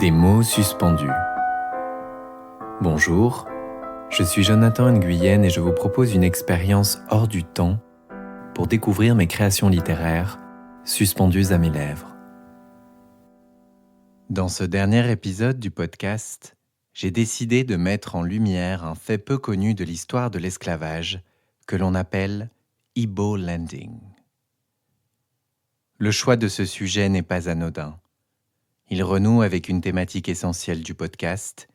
Des mots suspendus. Bonjour, je suis Jonathan Nguyen et je vous propose une expérience hors du temps pour découvrir mes créations littéraires suspendues à mes lèvres. Dans ce dernier épisode du podcast, j'ai décidé de mettre en lumière un fait peu connu de l'histoire de l'esclavage que l'on appelle Igbo Landing. Le choix de ce sujet n'est pas anodin. Il renoue avec une thématique essentielle du podcast,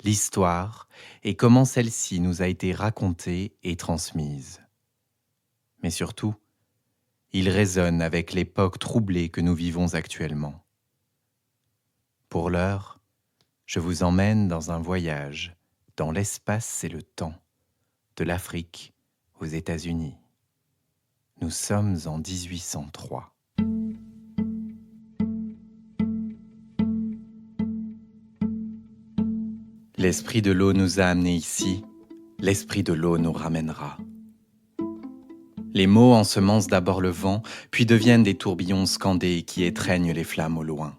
l'histoire et comment celle-ci nous a été racontée et transmise. Mais surtout, il résonne avec l'époque troublée que nous vivons actuellement. Pour l'heure, je vous emmène dans un voyage dans l'espace et le temps, de l'Afrique aux États-Unis. Nous sommes en 1803. L'esprit de l'eau nous a amenés ici, l'esprit de l'eau nous ramènera. Les mots ensemencent d'abord le vent, puis deviennent des tourbillons scandés qui étreignent les flammes au loin.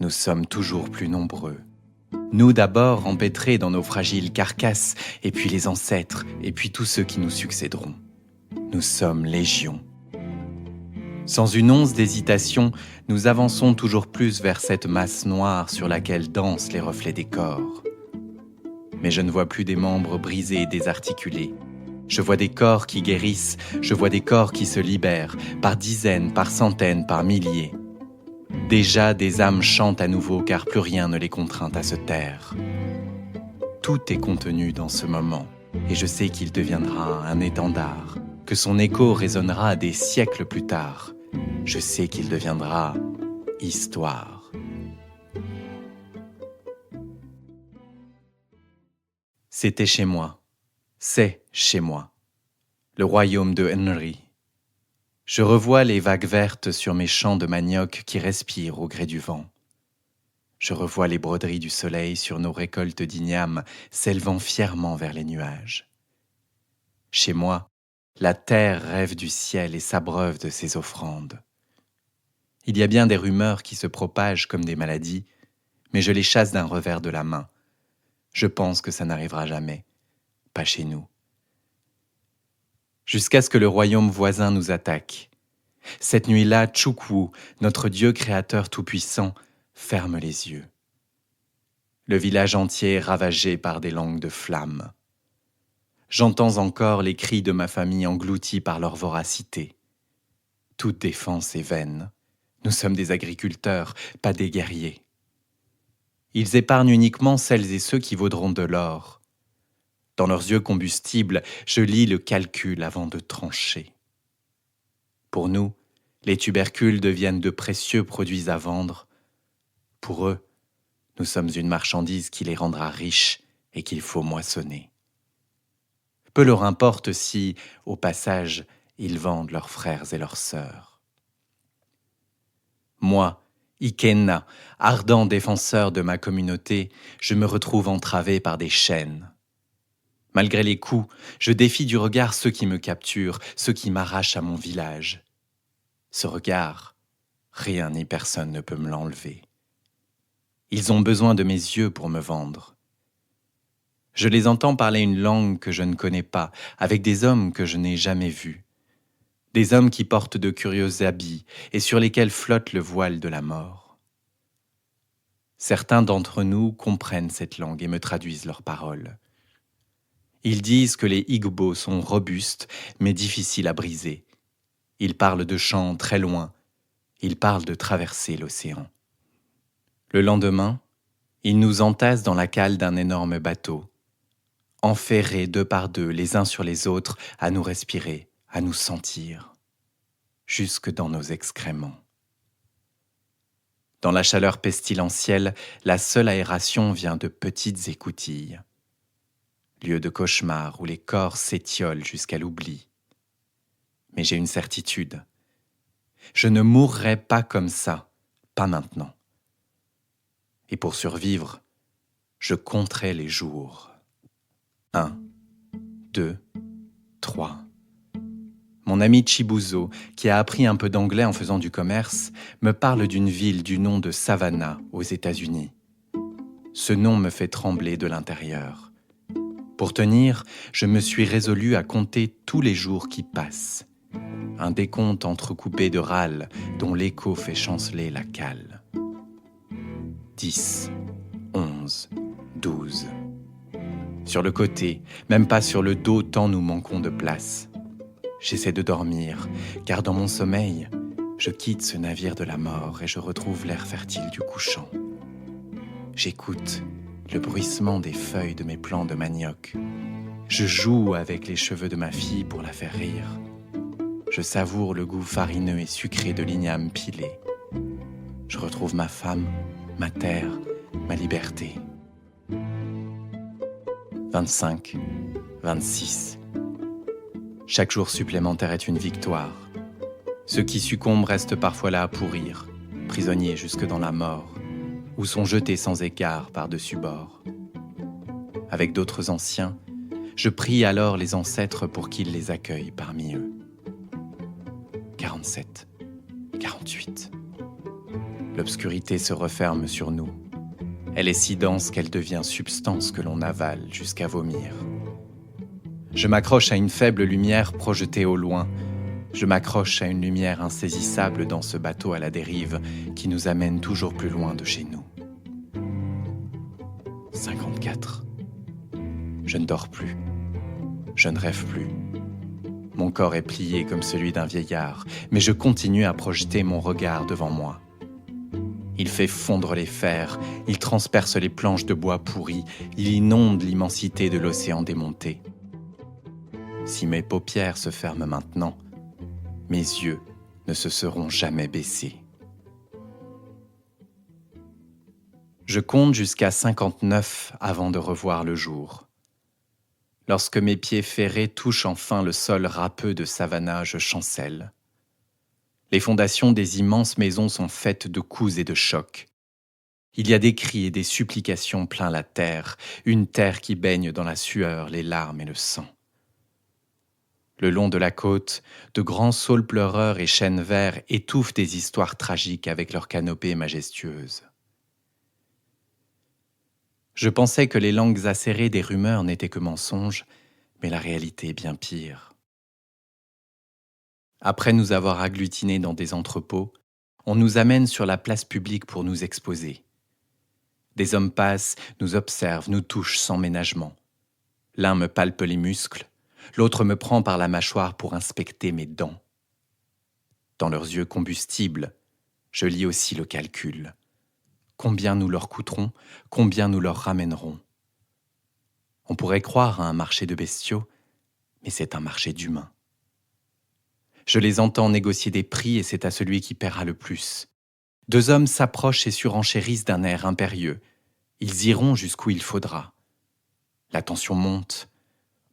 Nous sommes toujours plus nombreux. Nous d'abord empêtrés dans nos fragiles carcasses, et puis les ancêtres, et puis tous ceux qui nous succéderont. Nous sommes légions. Sans une once d'hésitation, nous avançons toujours plus vers cette masse noire sur laquelle dansent les reflets des corps. Mais je ne vois plus des membres brisés et désarticulés. Je vois des corps qui guérissent, je vois des corps qui se libèrent, par dizaines, par centaines, par milliers. Déjà, des âmes chantent à nouveau car plus rien ne les contraint à se taire. Tout est contenu dans ce moment, et je sais qu'il deviendra un étendard, que son écho résonnera des siècles plus tard. Je sais qu'il deviendra histoire. C'était chez moi, c'est chez moi, le royaume de Henry. Je revois les vagues vertes sur mes champs de manioc qui respirent au gré du vent. Je revois les broderies du soleil sur nos récoltes d'igname s'élevant fièrement vers les nuages. Chez moi, la terre rêve du ciel et s'abreuve de ses offrandes. Il y a bien des rumeurs qui se propagent comme des maladies, mais je les chasse d'un revers de la main. Je pense que ça n'arrivera jamais, pas chez nous. Jusqu'à ce que le royaume voisin nous attaque. Cette nuit-là, Chukwu, notre Dieu créateur tout-puissant, ferme les yeux. Le village entier est ravagé par des langues de flammes. J'entends encore les cris de ma famille engloutis par leur voracité. Toute défense est vaine. Nous sommes des agriculteurs, pas des guerriers. Ils épargnent uniquement celles et ceux qui vaudront de l'or. Dans leurs yeux combustibles, je lis le calcul avant de trancher. Pour nous, les tubercules deviennent de précieux produits à vendre. Pour eux, nous sommes une marchandise qui les rendra riches et qu'il faut moissonner. Peu leur importe si, au passage, ils vendent leurs frères et leurs sœurs. Moi, Ikenna, ardent défenseur de ma communauté, je me retrouve entravé par des chaînes. Malgré les coups, je défie du regard ceux qui me capturent, ceux qui m'arrachent à mon village. Ce regard, rien ni personne ne peut me l'enlever. Ils ont besoin de mes yeux pour me vendre. Je les entends parler une langue que je ne connais pas, avec des hommes que je n'ai jamais vus. Des hommes qui portent de curieux habits et sur lesquels flotte le voile de la mort. Certains d'entre nous comprennent cette langue et me traduisent leurs paroles. Ils disent que les Igbo sont robustes mais difficiles à briser. Ils parlent de champs très loin. Ils parlent de traverser l'océan. Le lendemain, ils nous entassent dans la cale d'un énorme bateau, enferrés deux par deux, les uns sur les autres, à nous respirer, à nous sentir, jusque dans nos excréments. Dans la chaleur pestilentielle, la seule aération vient de petites écoutilles. Lieu de cauchemar où les corps s'étiolent jusqu'à l'oubli. Mais j'ai une certitude. Je ne mourrai pas comme ça, pas maintenant. Et pour survivre, je compterai les jours. 1, 2, 3. Mon ami Chibuzo, qui a appris un peu d'anglais en faisant du commerce, me parle d'une ville du nom de Savannah aux États-Unis. Ce nom me fait trembler de l'intérieur. Pour tenir, je me suis résolu à compter tous les jours qui passent. Un décompte entrecoupé de râles dont l'écho fait chanceler la cale. 10, 11, 12. Sur le côté, même pas sur le dos tant nous manquons de place. J'essaie de dormir, car dans mon sommeil, je quitte ce navire de la mort et je retrouve l'air fertile du couchant. J'écoute le bruissement des feuilles de mes plants de manioc. Je joue avec les cheveux de ma fille pour la faire rire. Je savoure le goût farineux et sucré de l'igname pilé. Je retrouve ma femme, ma terre, ma liberté. 25, 26. Chaque jour supplémentaire est une victoire. Ceux qui succombent restent parfois là à pourrir, prisonniers jusque dans la mort, ou sont jetés sans égard par-dessus bord. Avec d'autres anciens, je prie alors les ancêtres pour qu'ils les accueillent parmi eux. 47, 48. L'obscurité se referme sur nous. Elle est si dense qu'elle devient substance que l'on avale jusqu'à vomir. Je m'accroche à une faible lumière projetée au loin. Je m'accroche à une lumière insaisissable dans ce bateau à la dérive qui nous amène toujours plus loin de chez nous. 54. Je ne dors plus. Je ne rêve plus. Mon corps est plié comme celui d'un vieillard, mais je continue à projeter mon regard devant moi. Il fait fondre les fers, il transperce les planches de bois pourries, il inonde l'immensité de l'océan démonté. Si mes paupières se ferment maintenant, mes yeux ne se seront jamais baissés. Je compte jusqu'à 59 avant de revoir le jour. Lorsque mes pieds ferrés touchent enfin le sol râpeux de Savannah, je chancelle. Les fondations des immenses maisons sont faites de coups et de chocs. Il y a des cris et des supplications plein la terre, une terre qui baigne dans la sueur, les larmes et le sang. Le long de la côte, de grands saules pleureurs et chênes verts étouffent des histoires tragiques avec leurs canopées majestueuses. Je pensais que les langues acérées des rumeurs n'étaient que mensonges, mais la réalité est bien pire. Après nous avoir agglutinés dans des entrepôts, on nous amène sur la place publique pour nous exposer. Des hommes passent, nous observent, nous touchent sans ménagement. L'un me palpe les muscles, l'autre me prend par la mâchoire pour inspecter mes dents. Dans leurs yeux combustibles, je lis aussi le calcul. Combien nous leur coûterons, combien nous leur ramènerons. On pourrait croire à un marché de bestiaux, mais c'est un marché d'humains. Je les entends négocier des prix et c'est à celui qui paiera le plus. Deux hommes s'approchent et surenchérissent d'un air impérieux. Ils iront jusqu'où il faudra. La tension monte.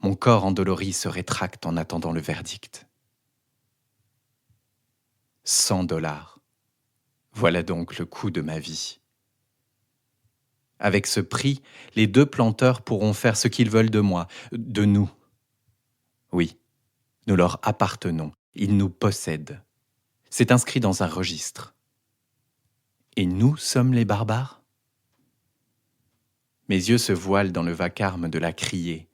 Mon corps endolori se rétracte en attendant le verdict. 100 $. Voilà donc le coût de ma vie. Avec ce prix, les deux planteurs pourront faire ce qu'ils veulent de moi, de nous. Oui, nous leur appartenons. Ils nous possèdent. C'est inscrit dans un registre. Et nous sommes les barbares ? Mes yeux se voilent dans le vacarme de la criée.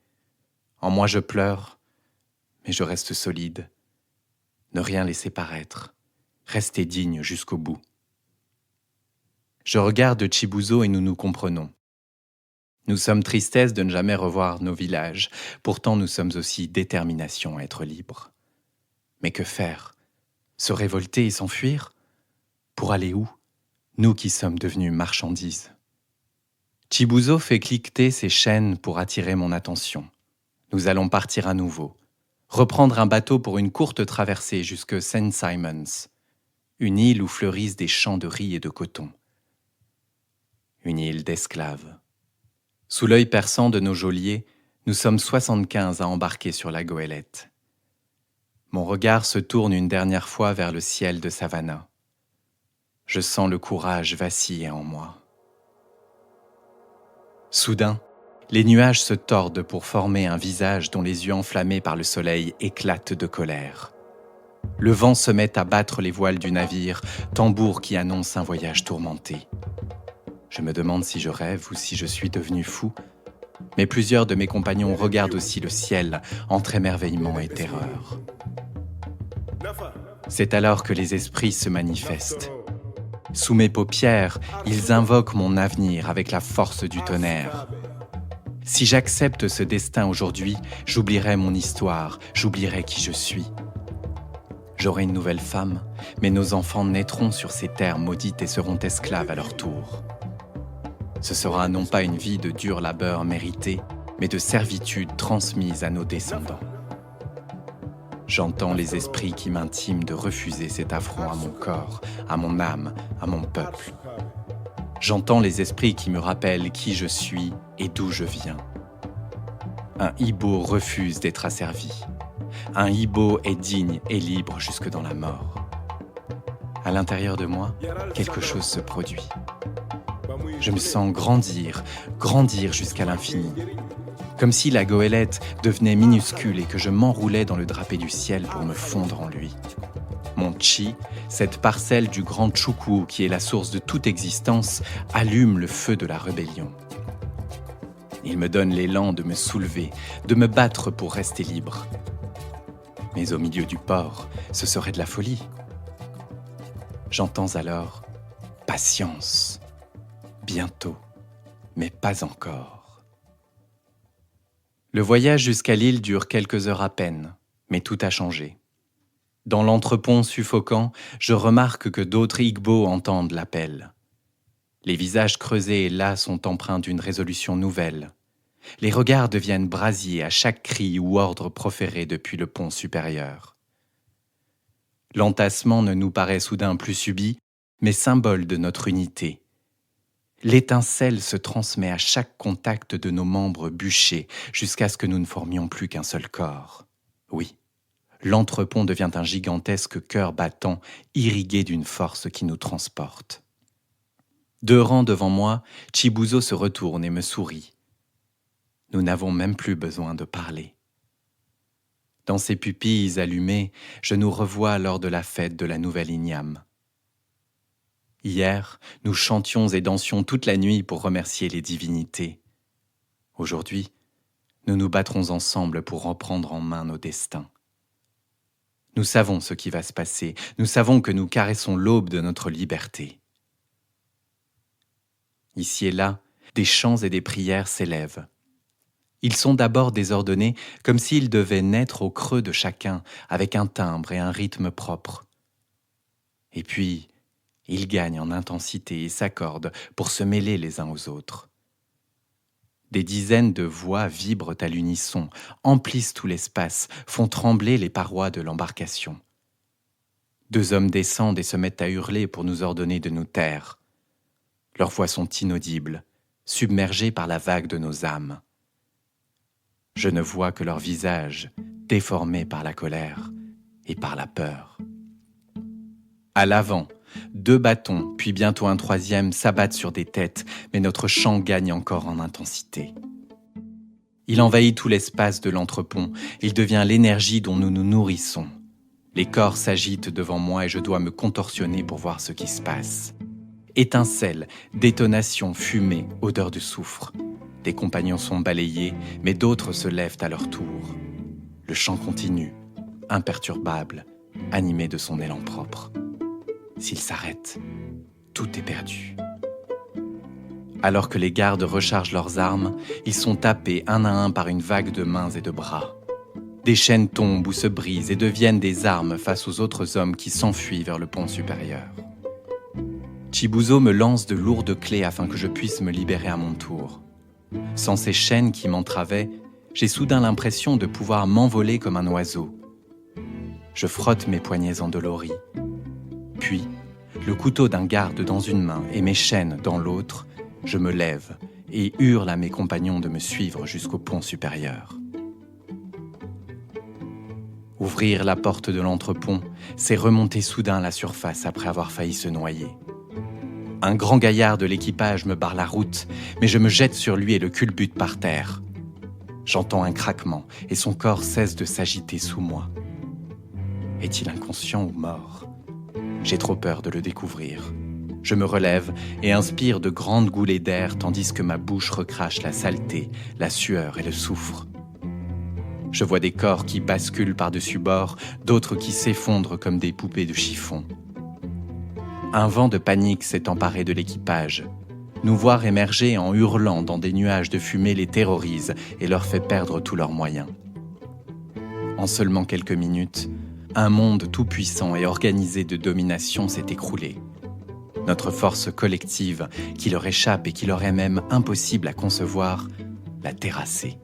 En moi je pleure, mais je reste solide. Ne rien laisser paraître. Rester digne jusqu'au bout. Je regarde Chibuzo et nous nous comprenons. Nous sommes tristesse de ne jamais revoir nos villages. Pourtant nous sommes aussi détermination à être libres. Mais que faire ? Se révolter et s'enfuir ? Pour aller où ? Nous qui sommes devenus marchandises. Chibuzo fait cliqueter ses chaînes pour attirer mon attention. Nous allons partir à nouveau. Reprendre un bateau pour une courte traversée jusque St. Simons, une île où fleurissent des champs de riz et de coton. Une île d'esclaves. Sous l'œil perçant de nos geôliers, nous sommes 75 à embarquer sur la goélette. Mon regard se tourne une dernière fois vers le ciel de Savannah. Je sens le courage vaciller en moi. Soudain, les nuages se tordent pour former un visage dont les yeux enflammés par le soleil éclatent de colère. Le vent se met à battre les voiles du navire, tambour qui annonce un voyage tourmenté. Je me demande si je rêve ou si je suis devenu fou, mais plusieurs de mes compagnons regardent aussi le ciel entre émerveillement et terreur. C'est alors que les esprits se manifestent. Sous mes paupières, ils invoquent mon avenir avec la force du tonnerre. Si j'accepte ce destin aujourd'hui, j'oublierai mon histoire, j'oublierai qui je suis. J'aurai une nouvelle femme, mais nos enfants naîtront sur ces terres maudites et seront esclaves à leur tour. Ce sera non pas une vie de dur labeur méritée, mais de servitude transmise à nos descendants. J'entends les esprits qui m'intiment de refuser cet affront à mon corps, à mon âme, à mon peuple. J'entends les esprits qui me rappellent qui je suis et d'où je viens. Un hibou refuse d'être asservi. Un hibou est digne et libre jusque dans la mort. À l'intérieur de moi, quelque chose se produit. Je me sens grandir, grandir jusqu'à l'infini. Comme si la goélette devenait minuscule et que je m'enroulais dans le drapé du ciel pour me fondre en lui. Mon chi, cette parcelle du grand Chukwu qui est la source de toute existence, allume le feu de la rébellion. Il me donne l'élan de me soulever, de me battre pour rester libre. Mais au milieu du port, ce serait de la folie. J'entends alors « Patience, bientôt, mais pas encore ». Le voyage jusqu'à l'île dure quelques heures à peine, mais tout a changé. Dans l'entrepont suffocant, je remarque que d'autres Igbos entendent l'appel. Les visages creusés et las sont empreints d'une résolution nouvelle. Les regards deviennent brasiers à chaque cri ou ordre proféré depuis le pont supérieur. L'entassement ne nous paraît soudain plus subit, mais symbole de notre unité. L'étincelle se transmet à chaque contact de nos membres bûchés jusqu'à ce que nous ne formions plus qu'un seul corps. Oui, l'entrepont devient un gigantesque cœur battant, irrigué d'une force qui nous transporte. 2 rangs devant moi, Chibuzo se retourne et me sourit. Nous n'avons même plus besoin de parler. Dans ses pupilles allumées, je nous revois lors de la fête de la nouvelle Igname. Hier, nous chantions et dansions toute la nuit pour remercier les divinités. Aujourd'hui, nous nous battrons ensemble pour reprendre en main nos destins. Nous savons ce qui va se passer, nous savons que nous caressons l'aube de notre liberté. Ici et là, des chants et des prières s'élèvent. Ils sont d'abord désordonnés, comme s'ils devaient naître au creux de chacun, avec un timbre et un rythme propre. Et puis, ils gagnent en intensité et s'accordent pour se mêler les uns aux autres. Des dizaines de voix vibrent à l'unisson, emplissent tout l'espace, font trembler les parois de l'embarcation. 2 hommes descendent et se mettent à hurler pour nous ordonner de nous taire. Leurs voix sont inaudibles, submergées par la vague de nos âmes. Je ne vois que leurs visages, déformés par la colère et par la peur. À l'avant, 2 bâtons, puis bientôt un 3e s'abattent sur des têtes, mais notre chant gagne encore en intensité. Il envahit tout l'espace de l'entrepont, il devient l'énergie dont nous nous nourrissons. Les corps s'agitent devant moi et je dois me contorsionner pour voir ce qui se passe. Étincelles, détonations, fumée, odeur de soufre. Des compagnons sont balayés, mais d'autres se lèvent à leur tour. Le chant continue, imperturbable, animé de son élan propre. S'il s'arrête, tout est perdu. Alors que les gardes rechargent leurs armes, ils sont tapés un à un par une vague de mains et de bras. Des chaînes tombent ou se brisent et deviennent des armes face aux autres hommes qui s'enfuient vers le pont supérieur. Chibuzo me lance de lourdes clés afin que je puisse me libérer à mon tour. Sans ces chaînes qui m'entravaient, j'ai soudain l'impression de pouvoir m'envoler comme un oiseau. Je frotte mes poignets endoloris. Puis, le couteau d'un garde dans une main et mes chaînes dans l'autre, je me lève et hurle à mes compagnons de me suivre jusqu'au pont supérieur. Ouvrir la porte de l'entrepont, c'est remonter soudain à la surface après avoir failli se noyer. Un grand gaillard de l'équipage me barre la route, mais je me jette sur lui et le culbute par terre. J'entends un craquement et son corps cesse de s'agiter sous moi. Est-il inconscient ou mort? J'ai trop peur de le découvrir. Je me relève et inspire de grandes goulées d'air tandis que ma bouche recrache la saleté, la sueur et le soufre. Je vois des corps qui basculent par-dessus bord, d'autres qui s'effondrent comme des poupées de chiffon. Un vent de panique s'est emparé de l'équipage. Nous voir émerger en hurlant dans des nuages de fumée les terrorise et leur fait perdre tous leurs moyens. En seulement quelques minutes, un monde tout-puissant et organisé de domination s'est écroulé. Notre force collective, qui leur échappe et qui leur est même impossible à concevoir, l'a terrassée.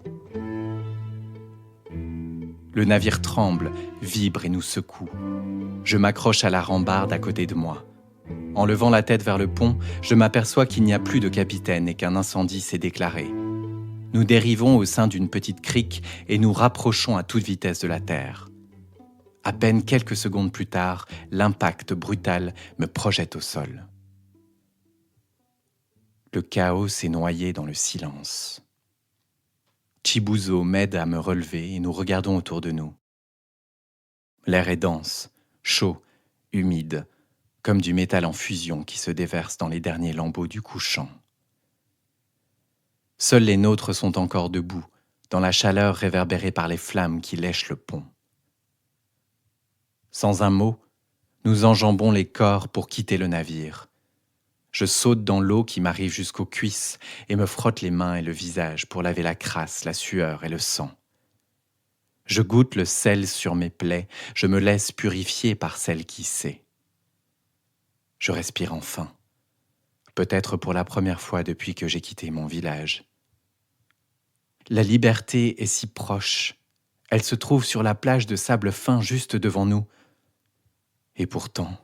Le navire tremble, vibre et nous secoue. Je m'accroche à la rambarde à côté de moi. En levant la tête vers le pont, je m'aperçois qu'il n'y a plus de capitaine et qu'un incendie s'est déclaré. Nous dérivons au sein d'une petite crique et nous rapprochons à toute vitesse de la terre. À peine quelques secondes plus tard, l'impact brutal me projette au sol. Le chaos s'est noyé dans le silence. Chibuzo m'aide à me relever et nous regardons autour de nous. L'air est dense, chaud, humide, comme du métal en fusion qui se déverse dans les derniers lambeaux du couchant. Seuls les nôtres sont encore debout, dans la chaleur réverbérée par les flammes qui lèchent le pont. Sans un mot, nous enjambons les corps pour quitter le navire. Je saute dans l'eau qui m'arrive jusqu'aux cuisses et me frotte les mains et le visage pour laver la crasse, la sueur et le sang. Je goûte le sel sur mes plaies, je me laisse purifier par celle qui sait. Je respire enfin, peut-être pour la première fois depuis que j'ai quitté mon village. La liberté est si proche, elle se trouve sur la plage de sable fin juste devant nous. Et pourtant,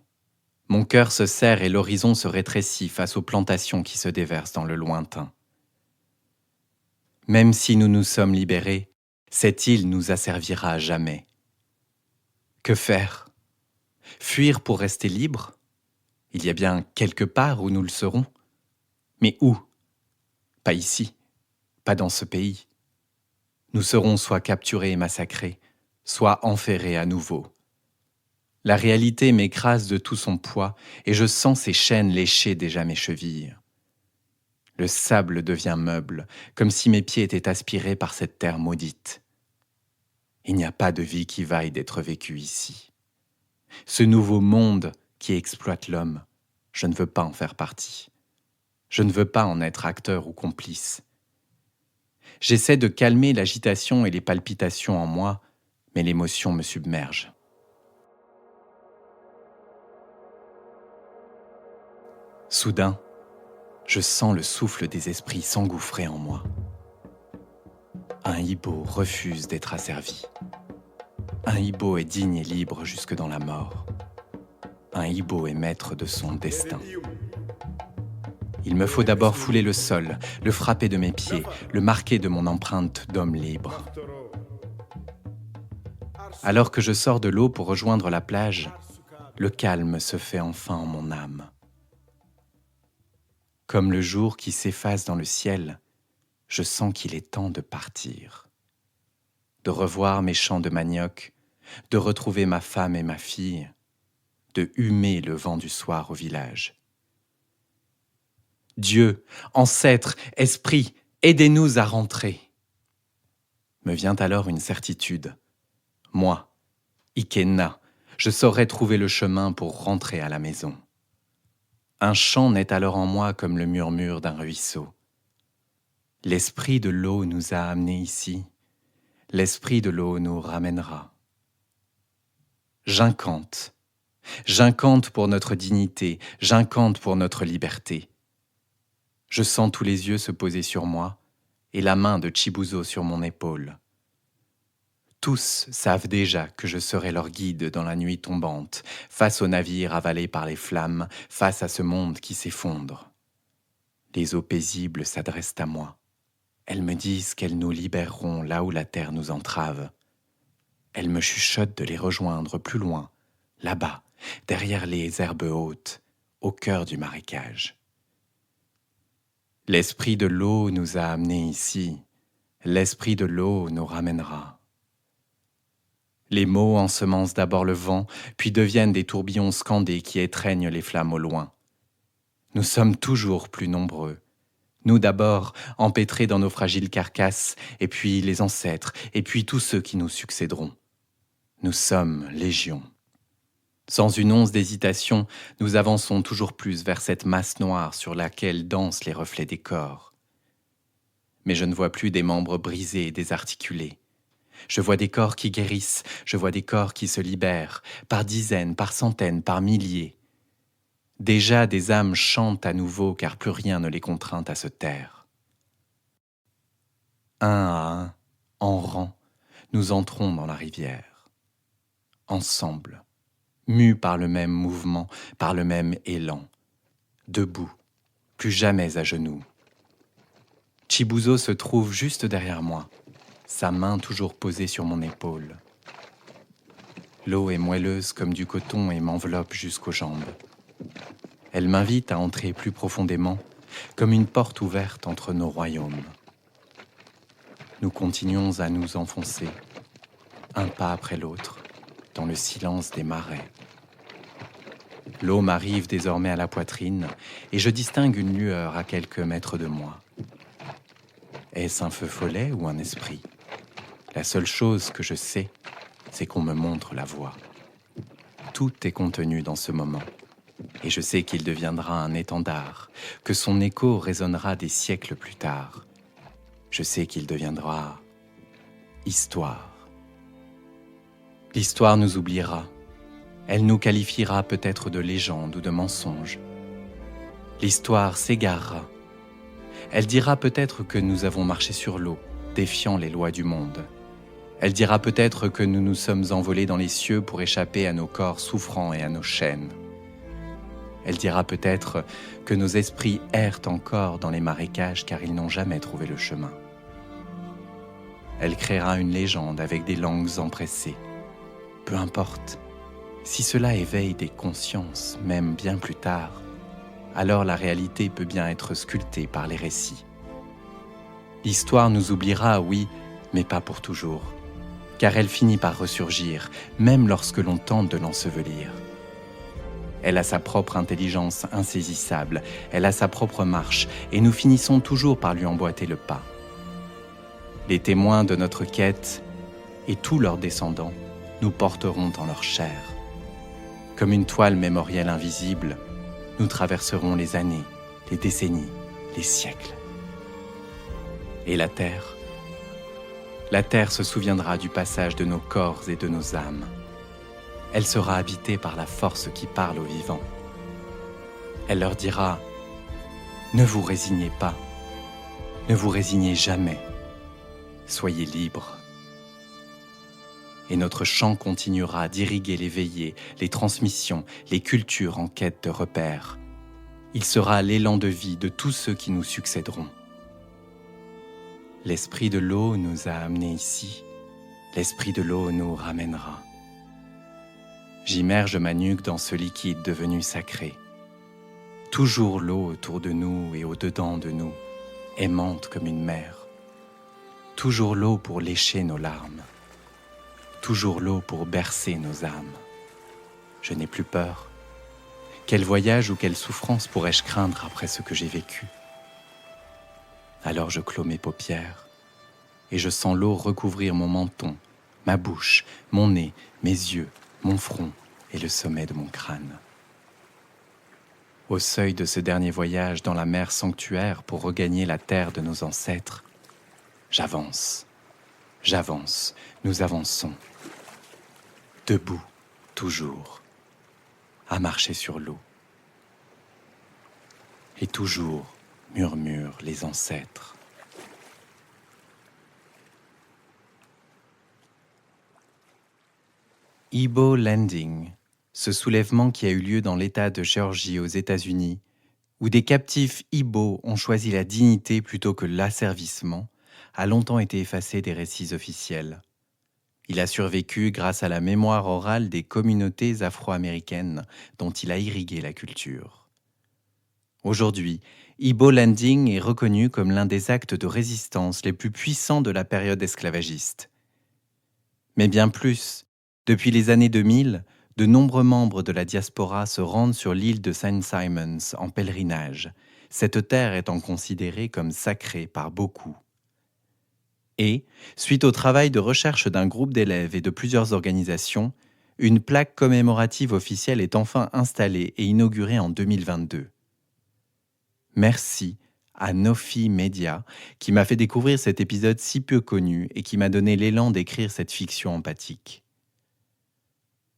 mon cœur se serre et l'horizon se rétrécit face aux plantations qui se déversent dans le lointain. Même si nous nous sommes libérés, cette île nous asservira à jamais. Que faire? Fuir pour rester libre? Il y a bien quelque part où nous le serons. Mais où? Pas ici, pas dans ce pays. Nous serons soit capturés et massacrés, soit enferrés à nouveau. La réalité m'écrase de tout son poids et je sens ses chaînes lécher déjà mes chevilles. Le sable devient meuble, comme si mes pieds étaient aspirés par cette terre maudite. Il n'y a pas de vie qui vaille d'être vécue ici. Ce nouveau monde qui exploite l'homme, je ne veux pas en faire partie. Je ne veux pas en être acteur ou complice. J'essaie de calmer l'agitation et les palpitations en moi, mais l'émotion me submerge. Soudain, je sens le souffle des esprits s'engouffrer en moi. Un hibou refuse d'être asservi. Un hibou est digne et libre jusque dans la mort. Un hibou est maître de son destin. Il me faut d'abord fouler le sol, le frapper de mes pieds, le marquer de mon empreinte d'homme libre. Alors que je sors de l'eau pour rejoindre la plage, le calme se fait enfin en mon âme. Comme le jour qui s'efface dans le ciel, je sens qu'il est temps de partir. De revoir mes champs de manioc, de retrouver ma femme et ma fille, de humer le vent du soir au village. Dieu, ancêtre, esprit, aidez-nous à rentrer. Me vient alors une certitude. Moi, Ikenna, je saurais trouver le chemin pour rentrer à la maison. Un chant naît alors en moi comme le murmure d'un ruisseau. L'esprit de l'eau nous a amenés ici, l'esprit de l'eau nous ramènera. J'incante pour notre dignité, j'incante pour notre liberté. Je sens tous les yeux se poser sur moi et la main de Chibuzo sur mon épaule. Tous savent déjà que je serai leur guide dans la nuit tombante, face au navire avalé par les flammes, face à ce monde qui s'effondre. Les eaux paisibles s'adressent à moi. Elles me disent qu'elles nous libéreront là où la terre nous entrave. Elles me chuchotent de les rejoindre plus loin, là-bas, derrière les herbes hautes, au cœur du marécage. L'esprit de l'eau nous a amenés ici, l'esprit de l'eau nous ramènera. Les mots ensemencent d'abord le vent, puis deviennent des tourbillons scandés qui étreignent les flammes au loin. Nous sommes toujours plus nombreux. Nous d'abord, empêtrés dans nos fragiles carcasses, et puis les ancêtres, et puis tous ceux qui nous succéderont. Nous sommes légion. Sans une once d'hésitation, nous avançons toujours plus vers cette masse noire sur laquelle dansent les reflets des corps. Mais je ne vois plus des membres brisés et désarticulés. Je vois des corps qui guérissent, je vois des corps qui se libèrent, par dizaines, par centaines, par milliers. Déjà des âmes chantent à nouveau car plus rien ne les contraint à se taire. Un à un, en rang, nous entrons dans la rivière. Ensemble, mus par le même mouvement, par le même élan. Debout, plus jamais à genoux. Chibuzo se trouve juste derrière moi, sa main toujours posée sur mon épaule. L'eau est moelleuse comme du coton et m'enveloppe jusqu'aux jambes. Elle m'invite à entrer plus profondément, comme une porte ouverte entre nos royaumes. Nous continuons à nous enfoncer, un pas après l'autre, dans le silence des marais. L'eau m'arrive désormais à la poitrine et je distingue une lueur à quelques mètres de moi. Est-ce un feu follet ou un esprit ? La seule chose que je sais, c'est qu'on me montre la voie. Tout est contenu dans ce moment, et je sais qu'il deviendra un étendard, que son écho résonnera des siècles plus tard. Je sais qu'il deviendra histoire. L'histoire nous oubliera. Elle nous qualifiera peut-être de légende ou de mensonge. L'histoire s'égarera. Elle dira peut-être que nous avons marché sur l'eau, défiant les lois du monde. Elle dira peut-être que nous nous sommes envolés dans les cieux pour échapper à nos corps souffrants et à nos chaînes. Elle dira peut-être que nos esprits errent encore dans les marécages car ils n'ont jamais trouvé le chemin. Elle créera une légende avec des langues empressées. Peu importe, si cela éveille des consciences, même bien plus tard, alors la réalité peut bien être sculptée par les récits. L'histoire nous oubliera, oui, mais pas pour toujours, car elle finit par ressurgir, même lorsque l'on tente de l'ensevelir. Elle a sa propre intelligence insaisissable, elle a sa propre marche, et nous finissons toujours par lui emboîter le pas. Les témoins de notre quête, et tous leurs descendants, nous porteront en leur chair. Comme une toile mémorielle invisible, nous traverserons les années, les décennies, les siècles. Et la Terre se souviendra du passage de nos corps et de nos âmes. Elle sera habitée par la force qui parle aux vivants. Elle leur dira « Ne vous résignez pas, ne vous résignez jamais, soyez libres. » Et notre chant continuera d'irriguer les veillées, les transmissions, les cultures en quête de repères. Il sera l'élan de vie de tous ceux qui nous succéderont. L'esprit de l'eau nous a amenés ici, l'esprit de l'eau nous ramènera. J'immerge ma nuque dans ce liquide devenu sacré. Toujours l'eau autour de nous et au-dedans de nous, aimante comme une mère. Toujours l'eau pour lécher nos larmes. Toujours l'eau pour bercer nos âmes. Je n'ai plus peur. Quel voyage ou quelle souffrance pourrais-je craindre après ce que j'ai vécu ? Alors je clos mes paupières et je sens l'eau recouvrir mon menton, ma bouche, mon nez, mes yeux, mon front et le sommet de mon crâne. Au seuil de ce dernier voyage dans la mer sanctuaire pour regagner la terre de nos ancêtres, j'avance, nous avançons, debout, toujours, à marcher sur l'eau. Et toujours murmurent les ancêtres. Ibo Landing, ce soulèvement qui a eu lieu dans l'État de Géorgie aux États-Unis, où des captifs Ibo ont choisi la dignité plutôt que l'asservissement, a longtemps été effacé des récits officiels. Il a survécu grâce à la mémoire orale des communautés afro-américaines dont il a irrigué la culture. Aujourd'hui, Ibo Landing est reconnu comme l'un des actes de résistance les plus puissants de la période esclavagiste. Mais bien plus, Depuis les années 2000, de nombreux membres de la diaspora se rendent sur l'île de St. Simons en pèlerinage, cette terre étant considérée comme sacrée par beaucoup. Et, suite au travail de recherche d'un groupe d'élèves et de plusieurs organisations, une plaque commémorative officielle est enfin installée et inaugurée en 2022. Merci à Nofi Media qui m'a fait découvrir cet épisode si peu connu et qui m'a donné l'élan d'écrire cette fiction empathique.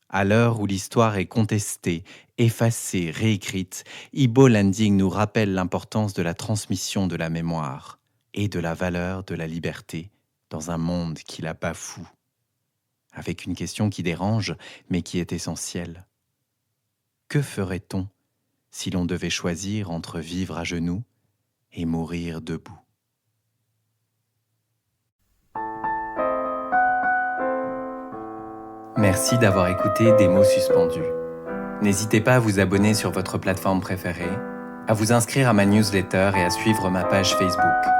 À l'heure où l'histoire est contestée, effacée, réécrite, Ibo Landing nous rappelle l'importance de la transmission de la mémoire et de la valeur de la liberté dans un monde qui la bafoue. Avec une question qui dérange, mais qui est essentielle. Que ferait-on si l'on devait choisir entre vivre à genoux et mourir debout? Merci d'avoir écouté Des mots suspendus. N'hésitez pas à vous abonner sur votre plateforme préférée, à vous inscrire à ma newsletter et à suivre ma page Facebook.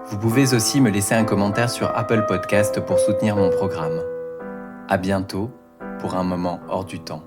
Vous pouvez aussi me laisser un commentaire sur Apple Podcast pour soutenir mon programme. À bientôt pour un moment hors du temps.